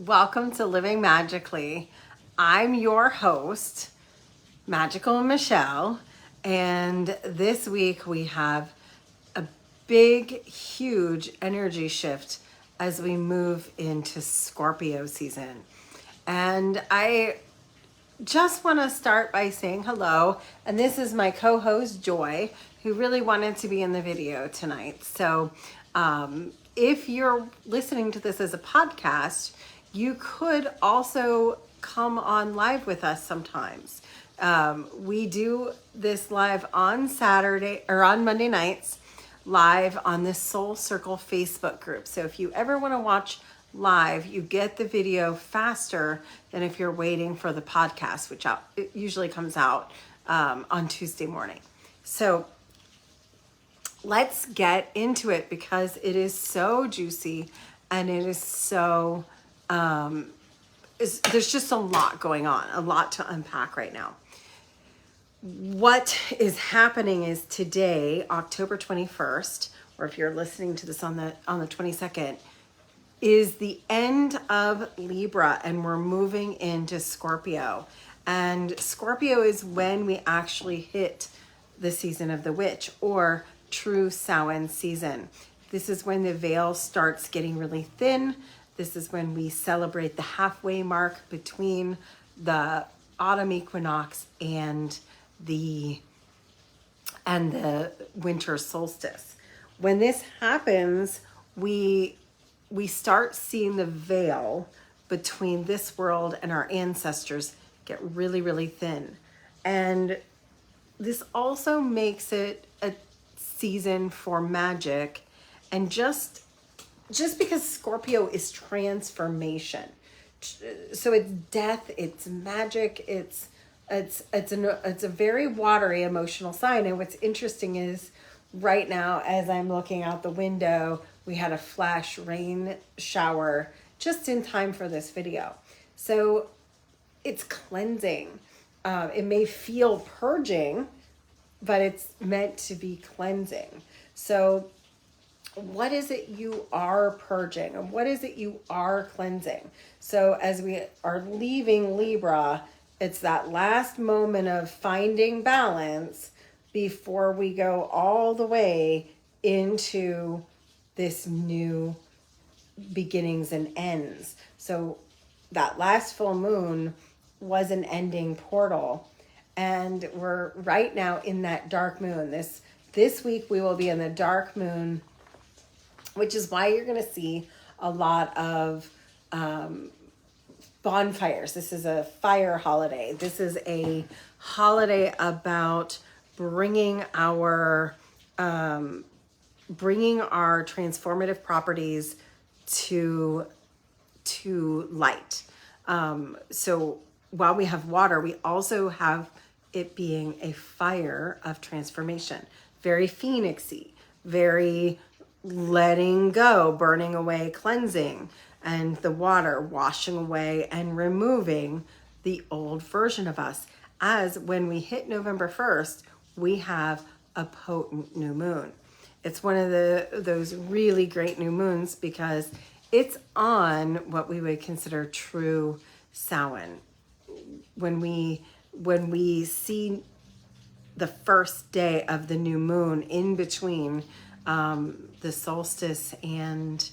Welcome to Living Magically. I'm your host, Magical Michelle, and this week we have a big, huge energy shift as we move into Scorpio season. And I just want to start by saying hello, and this is my co-host Joy, who really wanted to be in the video tonight. So if you're listening to this as a podcast, you could also come on live with us sometimes. We do this live on Saturday or on Monday nights, live on the Soul Circle Facebook group. So if you ever want to watch live, you get the video faster than if you're waiting for the podcast, which it usually comes out on Tuesday morning. So let's get into it because it is so juicy and it is so there's just a lot going on, a lot to unpack right now. What is happening is today, October 21st, or if you're listening to this on the 22nd, is the end of Libra and we're moving into Scorpio. And Scorpio is when we actually hit the season of the witch, or true Samhain season. This is when the veil starts getting really thin. This is when we celebrate the halfway mark between the autumn equinox and the winter solstice. When this happens, we start seeing the veil between this world and our ancestors get really, really thin. And this also makes it a season for magic, and just because Scorpio is transformation, so it's death, it's magic, it's a very watery emotional sign. And what's interesting is right now, as I'm looking out the window, we had a flash rain shower just in time for this video. So it's cleansing. It may feel purging, but it's meant to be cleansing. So what is it you are purging, and what is it you are cleansing? So as we are leaving Libra, it's that last moment of finding balance before we go all the way into this new beginnings and ends. So that last full moon was an ending portal, and we're right now in that dark moon. This week we will be in the dark moon, which is why you're going to see a lot of bonfires. This is a fire holiday. This is a holiday about bringing our transformative properties to light. So while we have water, we also have it being a fire of transformation. Very phoenixy, very letting go, burning away, cleansing, and the water washing away and removing the old version of us. As when we hit November 1st, we have a potent new moon. It's one of those really great new moons because it's on what we would consider true Samhain. When we see the first day of the new moon in between the solstice and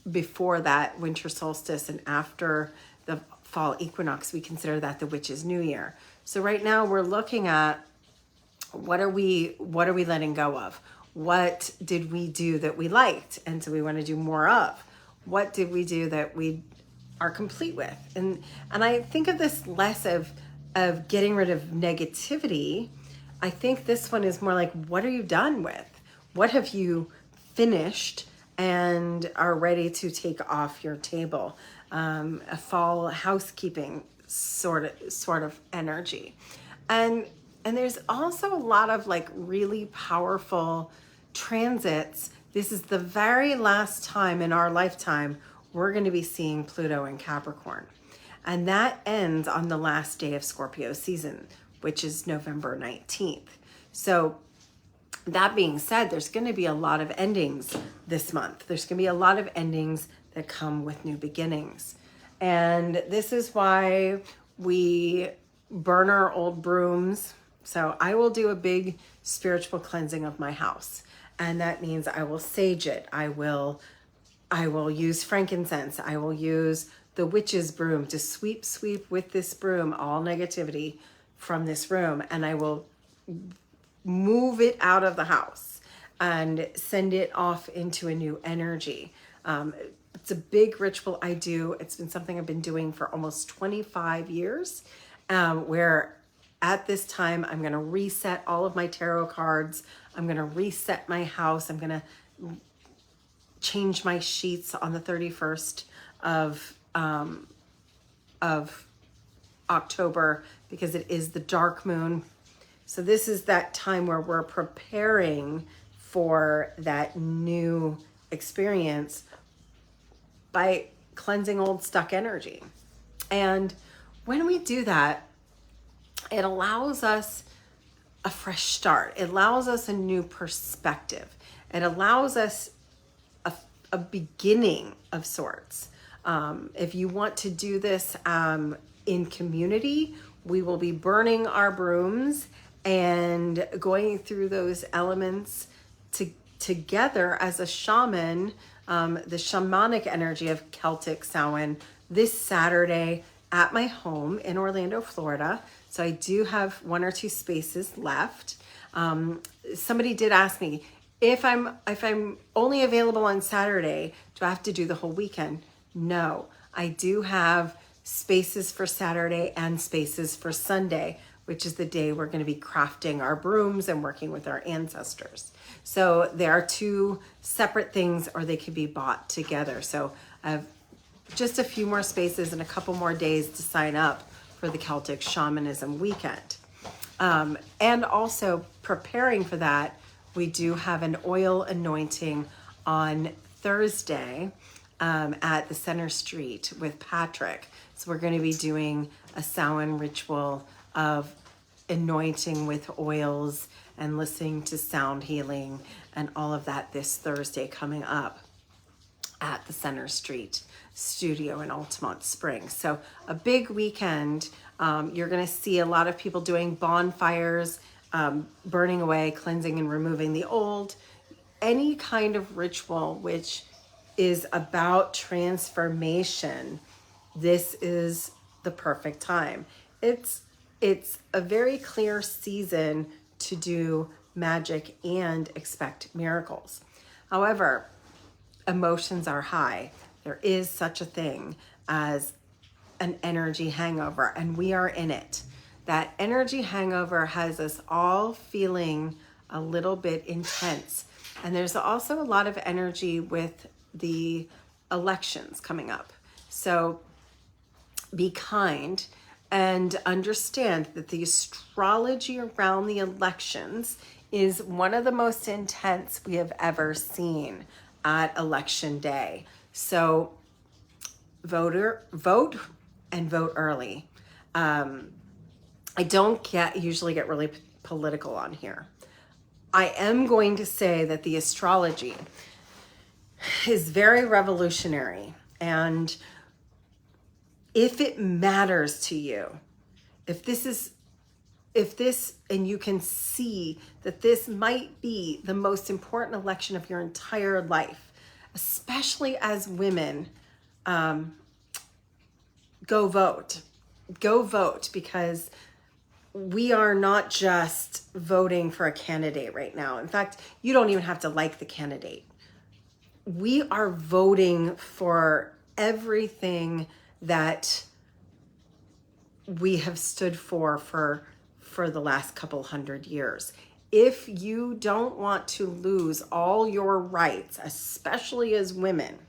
before that winter solstice and after the fall equinox, we consider that the witch's new year. So right now we're looking at what are we letting go of? What did we do that we liked and so we want to do more of? What did we do that we are complete with? And I think of this less of getting rid of negativity. I think this one is more like, what are you done with? What have you finished and are ready to take off your table? A fall housekeeping sort of energy. And there's also a lot of like really powerful transits. This is the very last time in our lifetime we're going to be seeing Pluto in Capricorn. And that ends on the last day of Scorpio season, which is November 19th. So that being said, there's going to be a lot of endings this month. There's going to be a lot of endings that come with new beginnings. And this is why we burn our old brooms. So I will do a big spiritual cleansing of my house. And that means I will sage it. I will use frankincense. I will use the witch's broom to sweep with this broom all negativity from this room. And I will move it out of the house and send it off into a new energy. It's a big ritual I do. It's been something I've been doing for almost 25 years, where at this time, I'm going to reset all of my tarot cards. I'm going to reset my house. I'm going to change my sheets on the 31st of October, because it is the dark moon. So this is that time where we're preparing for that new experience by cleansing old stuck energy. And when we do that, it allows us a fresh start. It allows us a new perspective. It allows us a beginning of sorts. If you want to do this in community, we will be burning our brooms and going through those elements together as a shaman, the shamanic energy of Celtic Samhain, this Saturday at my home in Orlando, Florida. So I do have 1 or 2 spaces left. Somebody did ask me, if I'm only available on Saturday, do I have to do the whole weekend? No, I do have spaces for Saturday and spaces for Sunday, which is the day we're going to be crafting our brooms and working with our ancestors. So there are 2 separate things, or they could be bought together. So I have just a few more spaces and a couple more days to sign up for the Celtic Shamanism weekend. And also preparing for that, we do have an oil anointing on Thursday at the Center Street with Patrick. So we're going to be doing a Samhain ritual of anointing with oils and listening to sound healing and all of that this Thursday coming up at the Center Street studio in Altamont Springs. So a big weekend. You're going to see a lot of people doing bonfires, burning away, cleansing and removing the old, any kind of ritual which is about transformation. This is the perfect time. It's a very clear season to do magic and expect miracles. However, emotions are high. There is such a thing as an energy hangover, and we are in it. That energy hangover has us all feeling a little bit intense. And there's also a lot of energy with the elections coming up. So be kind and understand that the astrology around the elections is one of the most intense we have ever seen at election day. So vote and vote early. I don't usually get really political on here. I am going to say that the astrology is very revolutionary, and if it matters to you, if this, and you can see that this might be the most important election of your entire life, especially as women, go vote, because we are not just voting for a candidate right now. In fact, you don't even have to like the candidate. We are voting for everything that we have stood for the last couple hundred years. If you don't want to lose all your rights, especially as women,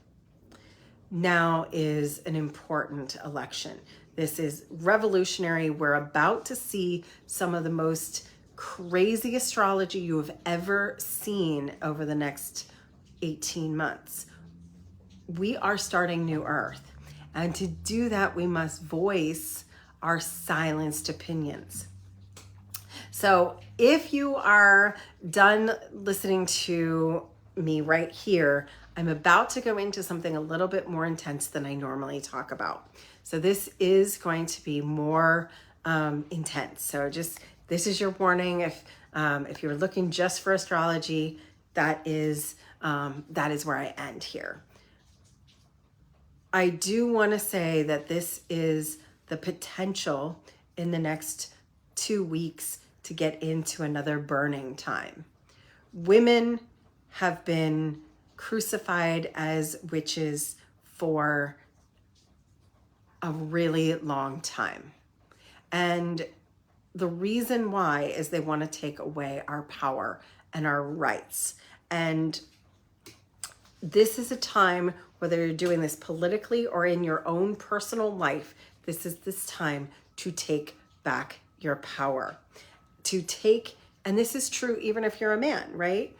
now is an important election. This is revolutionary. We're about to see some of the most crazy astrology you have ever seen over the next 18 months. We are starting new earth. And to do that, we must voice our silenced opinions. So if you are done listening to me right here, I'm about to go into something a little bit more intense than I normally talk about. So this is going to be more intense. So just, this is your warning. If you're looking just for astrology, that is where I end here. I do want to say that this is the potential in the next 2 weeks to get into another burning time. Women have been crucified as witches for a really long time. And the reason why is they want to take away our power and our rights. And this is a time, whether you're doing this politically or in your own personal life, this is this time to take back your power. And this is true even if you're a man, right?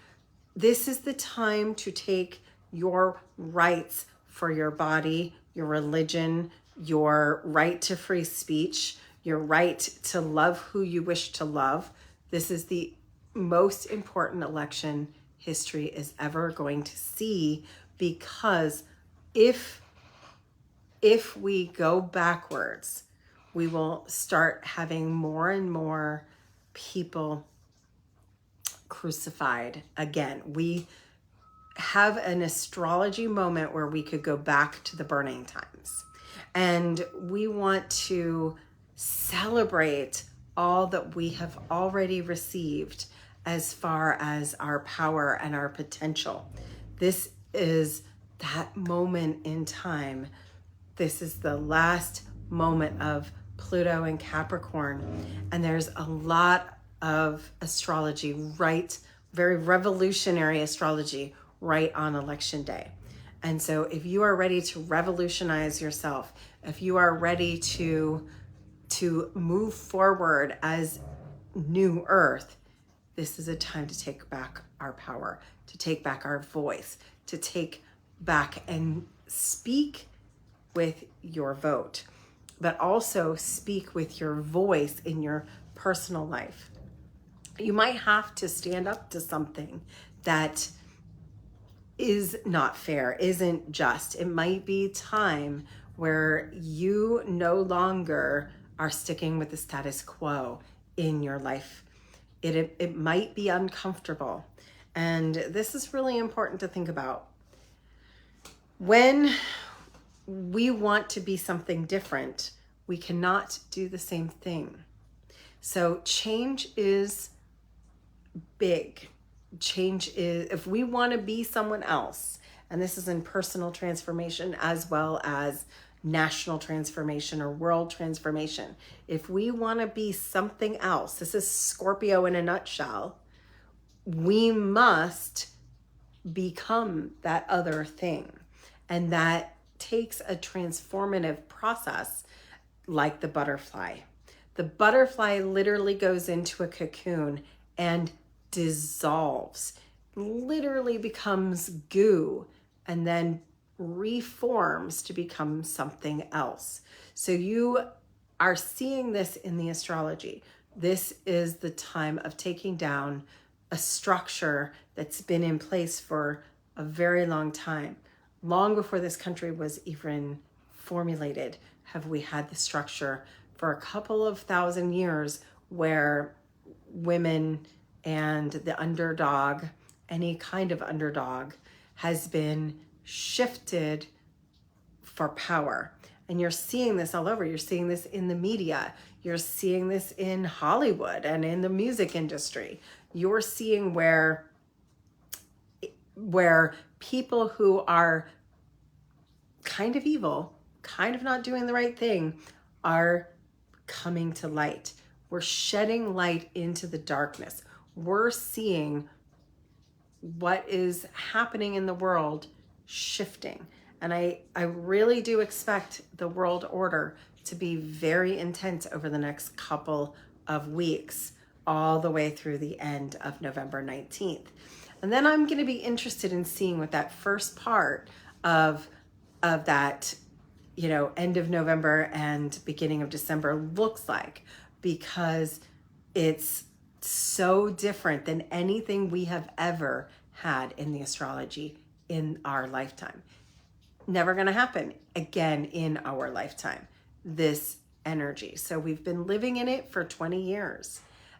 This is the time to take your rights for your body, your religion, your right to free speech, your right to love who you wish to love. This is the most important election history is ever going to see, because if we go backwards, we will start having more and more people crucified again. We have an astrology moment where we could go back to the burning times, and we want to celebrate all that we have already received as far as our power and our potential. This is that moment in time. This is the last moment of Pluto and Capricorn, and there's a lot of astrology, right? Very revolutionary astrology right on election day. And so if you are ready to revolutionize yourself, if you are ready to move forward as new earth, this is a time to take back our power, to take back our voice, to take back and speak with your vote, but also speak with your voice in your personal life. You might have to stand up to something that is not fair, isn't just. It might be time where you no longer are sticking with the status quo in your life. It might be uncomfortable. And this is really important to think about. When we want to be something different, we cannot do the same thing. So change is big. Change is, if we want to be someone else, and this is in personal transformation as well as national transformation or world transformation. If we want to be something else, this is Scorpio in a nutshell, we must become that other thing. And that takes a transformative process like the butterfly. The butterfly literally goes into a cocoon and dissolves, literally becomes goo, and then reforms to become something else. So you are seeing this in the astrology. This is the time of taking down a structure that's been in place for a very long time. Long before this country was even formulated, have we had the structure for a couple of thousand years where women and the underdog, any kind of underdog, has been shifted for power. And you're seeing this all over. You're seeing this in the media. You're seeing this in Hollywood and in the music industry. You're seeing where people who are kind of evil, kind of not doing the right thing, are coming to light. We're shedding light into the darkness. We're seeing what is happening in the world shifting. And I really do expect the world order to be very intense over the next couple of weeks, all the way through the end of November 19th. And then I'm going to be interested in seeing what that first part of that, end of November and beginning of December looks like, because it's so different than anything we have ever had in the astrology in our lifetime. Never going to happen again in our lifetime, this energy. So we've been living in it for 20 years,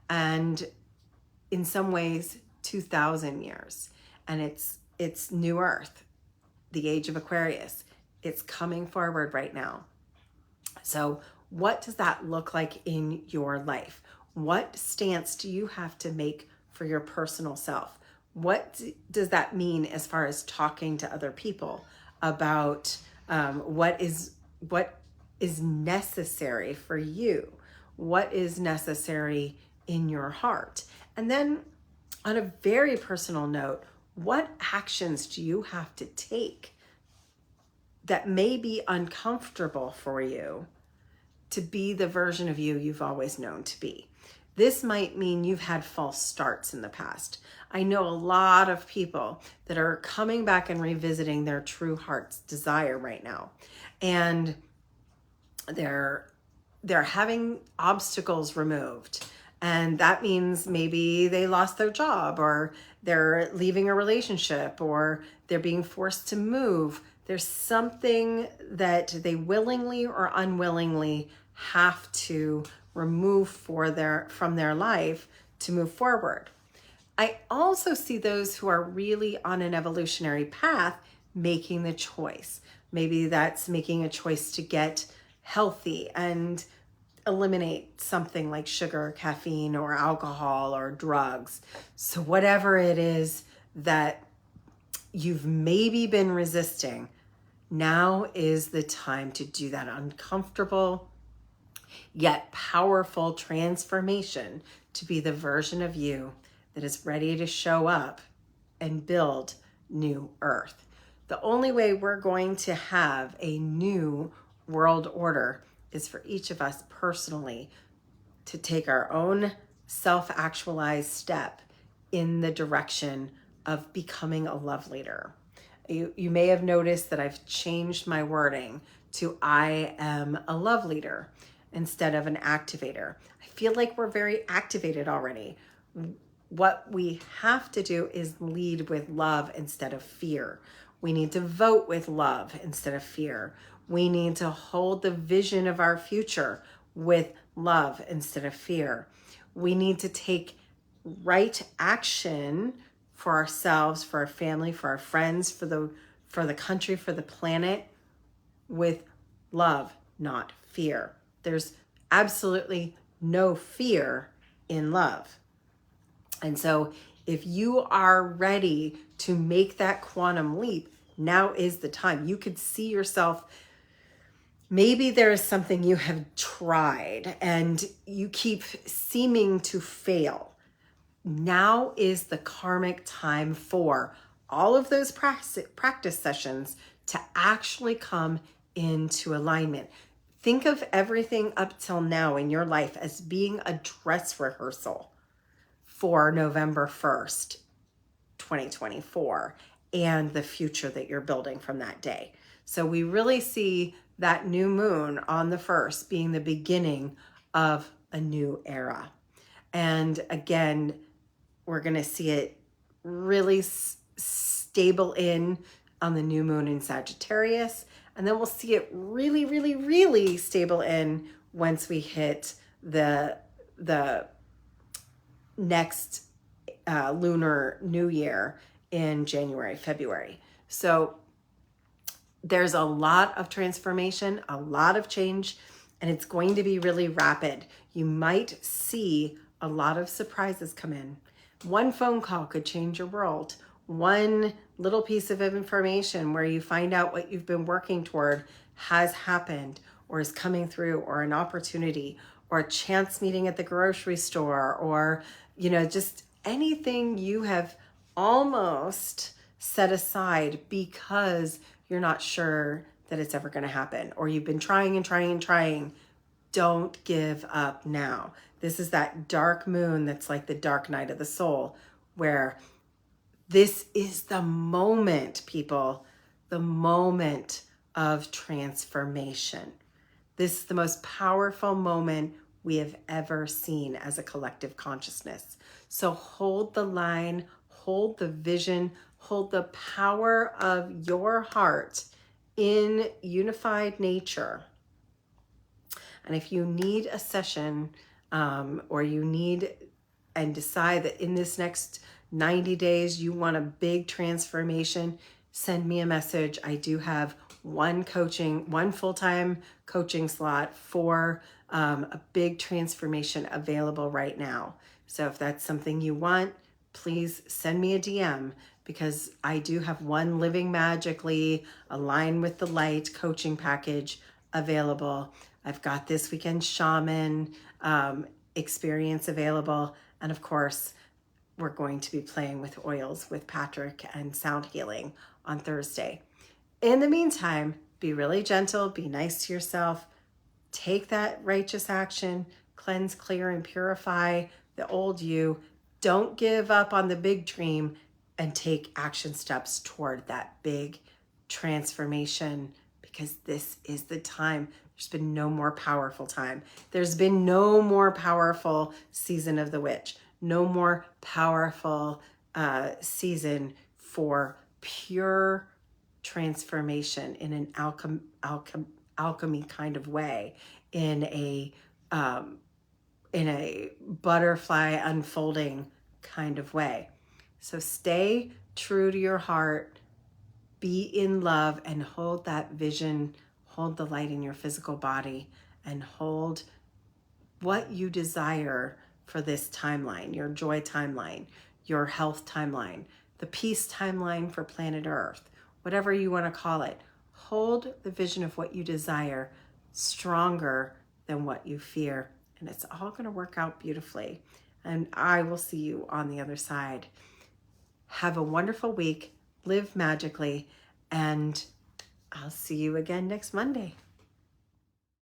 and in some ways 2000 years. And it's new earth, the age of Aquarius. It's coming forward right now. So what does that look like in your life? What stance do you have to make for your personal self? What does that mean as far as talking to other people about what is necessary for you? What is necessary in your heart? And then on a very personal note, what actions do you have to take that may be uncomfortable for you to be the version of you you've always known to be? This might mean you've had false starts in the past. I know a lot of people that are coming back and revisiting their true heart's desire right now. And they're having obstacles removed. And that means maybe they lost their job, or they're leaving a relationship, or they're being forced to move. There's something that they willingly or unwillingly have to remove from their life to move forward. I also see those who are really on an evolutionary path making the choice. Maybe that's making a choice to get healthy and eliminate something like sugar, caffeine, or alcohol, or drugs. So whatever it is that you've maybe been resisting, now is the time to do that uncomfortable yet powerful transformation to be the version of you that is ready to show up and build new earth. The only way we're going to have a new world order is for each of us personally to take our own self-actualized step in the direction of becoming a love leader. You may have noticed that I've changed my wording to I am a love leader instead of an activator. I feel like we're very activated already. What we have to do is lead with love instead of fear. We need to vote with love instead of fear. We need to hold the vision of our future with love instead of fear. We need to take right action for ourselves, for our family, for our friends, for the country, for the planet, with love, not fear. There's absolutely no fear in love. And so if you are ready to make that quantum leap, now is the time. You could see yourself, maybe there is something you have tried and you keep seeming to fail. Now is the karmic time for all of those practice sessions to actually come into alignment. Think of everything up till now in your life as being a dress rehearsal for November 1st, 2024, and the future that you're building from that day. So we really see that new moon on the 1st being the beginning of a new era. And again, we're going to see it really stable in on the new moon in Sagittarius. And then we'll see it really, really, really stable in once we hit the next lunar new year in January, February. So there's a lot of transformation, a lot of change, and it's going to be really rapid. You might see a lot of surprises come in. One phone call could change your world. One little piece of information where you find out what you've been working toward has happened or is coming through, or an opportunity, or a chance meeting at the grocery store, or, just anything you have almost set aside because you're not sure that it's ever going to happen, or you've been trying and trying and trying. Don't give up now. This is that dark moon that's like the dark night of the soul, where this is the moment, people, the moment of transformation. This is the most powerful moment we have ever seen as a collective consciousness. So hold the line, hold the vision, hold the power of your heart in unified nature. And if you need a session, or you need and decide that in this next 90 days you want a big transformation, send me a message. I do have one full-time coaching slot for a big transformation available right now. So if that's something you want, please send me a DM, because I do have one Living Magically, Align with the Light coaching package available. I've got this weekend shaman experience available. And of course, we're going to be playing with oils with Patrick and sound healing on Thursday. In the meantime, be really gentle, be nice to yourself, take that righteous action, cleanse, clear, and purify the old you. Don't give up on the big dream, and take action steps toward that big transformation, because this is the time. There's been no more powerful time. There's been no more powerful season of the witch. No more powerful season for pure transformation in an alchemy kind of way, in a butterfly unfolding kind of way. So stay true to your heart, be in love, and hold that vision, hold the light in your physical body, and hold what you desire for this timeline, your joy timeline, your health timeline, the peace timeline for planet Earth, whatever you want to call it. Hold the vision of what you desire stronger than what you fear, and it's all going to work out beautifully. And I will see you on the other side. Have a wonderful week, live magically, and I'll see you again next Monday.